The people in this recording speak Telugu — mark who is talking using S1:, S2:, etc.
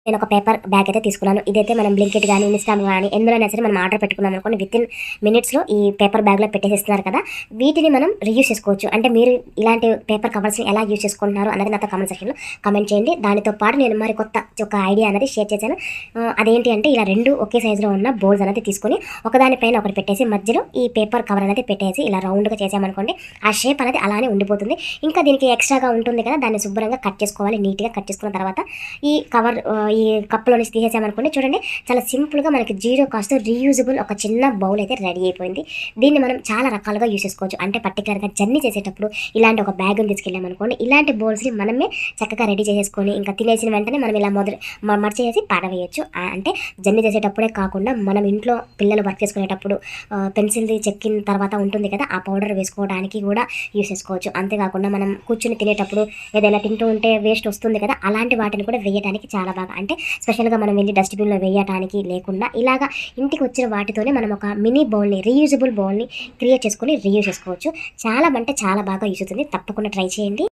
S1: నేను ఒక పేపర్ బ్యాగ్ అయితే తీసుకున్నాను. ఇదైతే మనం బ్లింకిట్ గానీ, ఇన్‌స్టా‌లో గానీ ఎందులోనైనా సరే మనం ఆర్డర్ పెట్టుకున్నాం అనుకోండి వితిన్ మినిట్స్‌లో ఈ పేపర్ బ్యాగ్‌లో పెట్టేసిస్తున్నారు కదా! వీటిని మనం రీయూజ్ చేసుకోవచ్చు. అంటే మీరు ఇలాంటి పేపర్ కవర్స్‌ని ఎలా యూజ్ చేసుకుంటున్నారు అన్నది నాతో కామెంట్ సెక్షన్‌లో కామెంట్ చేయండి. దానితో పాటు నేను మరి కొత్త ఒక ఐడియా అనేది షేర్ చేశాను. అదేంటి అంటే ఇలా 2 ఒకే సైజులో ఉన్న బౌల్స్ అనేది తీసుకొని ఒకదాని పైన ఒకటి పెట్టేసి మధ్యలో ఈ పేపర్ కవర్ అనేది పెట్టేసి ఇలా రౌండ్‌గా చేసామనుకోండి ఆ షేప్ అనేది అలానే ఉండిపోతుంది. ఇంకా దీనికి ఎక్స్‌ట్రాగా ఉంటుంది కదా! దాన్ని శుభ్రంగా కట్ చేసుకోవాలి. నీట్‌గా కట్ చేసుకున్న తర్వాత ఈ కవర్ ఈ కప్‌లో నుంచి తీసేసామనుకోండి చూడండి చాలా సింపుల్‌గా మనకి జీరో కాస్ట్ రీయూజబుల్ ఒక చిన్న బౌల్ అయితే రెడీ అయిపోయింది. దీన్ని మనం చాలా రకాలుగా యూజ్ చేసుకోవచ్చు. అంటే పర్టిక్యులర్‌గా జర్నీ చేసేటప్పుడు ఇలాంటి ఒక బ్యాగ్‌ని తీసుకెళ్ళామనుకోండి ఇలాంటి బౌల్స్‌ని మనమే చక్కగా రెడీ చేసేసుకొని ఇంకా తినేసిన వెంటనే మనం ఇలా మడిచేసి పారవేయొచ్చు. అంటే జర్నీ చేసేటప్పుడే కాకుండా మనం ఇంట్లో పిల్లలు వర్క్ చేసుకునేటప్పుడు పెన్సిల్‌ది చెక్కిన తర్వాత ఉంటుంది కదా! ఆ పౌడర్ వేసుకోవడానికి కూడా యూజ్ చేసుకోవచ్చు. అంతేకాకుండా మనం కూర్చొని తినేటప్పుడు ఏదైనా తింటూ ఉంటే వేస్ట్ వస్తుంది కదా! అలాంటి వాటిని కూడా వేయడానికి చాలా బాగా అంటే స్పెషల్‌గా మనం వెళ్లి డస్ట్‌బిన్‌లో వేయటానికి లేకుండా ఇలాగా ఇంటికి వచ్చిన వాటితోనే మనం ఒక మినీ బౌల్‌ని రీయూజబుల్ బౌల్‌ని క్రియేట్ చేసుకొని రీయూజ్ చేసుకోవచ్చు. చాలా అంటే చాలా బాగా యూజ్ అవుతుంది. తప్పకుండా ట్రై చేయండి.